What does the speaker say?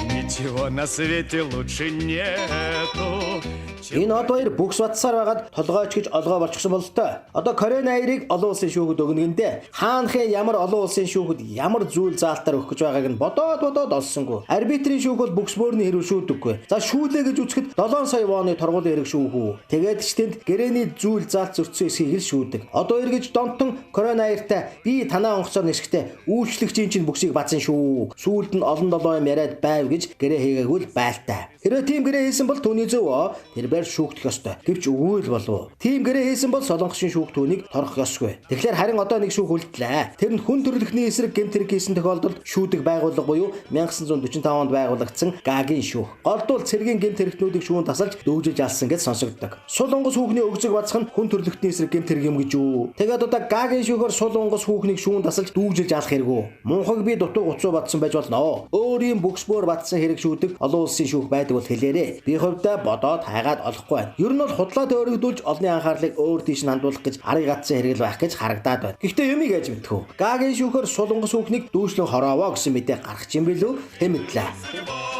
Ничего на свете лучше нету. Энэ од хоёр бүкс батсаар байгаад толгойч гэж олгоо болчихсон бол тоо. Одоо Корей наярыг олон улсын шүүхэд өгнөгөндөө хаанхын ямар олон улсын шүүхэд ямар зүйл заалтаар өгөх гэж байгааг нь бодоод олсонгүй. Арбитрийн шүүх бол бүкс бөөрийн хэрэг шүүдэггүй. За шүүлээ гэж үзэхэд 7 сая вооны торгуулийн хэрэг шүүхүү. Тэгээд ч тэнд гэрээний зүйл заалт зөрчсөн эсхийг л шүүдэг. Одоо эргэж донтон Корей наяртай би танаа онгоцоор нисэхдээ үйлчлэгчийн чинь бүксийг бацсан шүү. Сүүлд нь олон долоо юм яриад байв гэж гэрээ хийгээгүй л байлтай. Хэрвээ тийм гэрээ хийсэн бол түүний зөв. Тэр шүүгдэх ёстой. Гэвч үгүй л болов. Тим гэрээ хийсэн бол солонгосын шүүх түүнийг торгох ёсгүй. Тэгэхээр харин одоо нэг шүүх үлдлээ. Тэр нь хүн төрөлхтний эсрэг гэмт хэрэг хийсэн тохиолдолд шүүдэг байгууллага буюу 1945 онд байгуулагдсан Гагийн шүүх. Голдуул цэргийн гэмт хэрэгтнүүдийг шүүн тасалж дүүжиж алсан гэж сонсогддог. Сулонгос хүүхний өгзөг бацах нь хүн төрөлхтний эсрэг гэмт хэрэг юм гэж үү. Тэгээд одоо Гагийн шүүхээр Сулонгос хүүхнийг шүүн тасалж дүүжиж алах хэрэггүй. Мунхаг би дутуу гуцуу батсан байж болно. Өөрийн бүксбөр батсан хэрэг шүүдэг олон улсын шүүх байдаг бол хэлээрээ. Би хувьдаа бодоод хайгаад олохгүй байна. Ер нь бол худлаа төөрөгдүүлж олонний анхаарлыг өөр тийш нь хандуулах гэж арыг гацсан хэрэг л байх гэж харагдаад байна. Гэхдээ юмыг яаж мэдэх вэ? Гагийн шүүхээр Сулонгос хүүхнийг дүүшлэн хороовоо гэсэн мэдээ гарах юм билүү? Хэмэтлээ.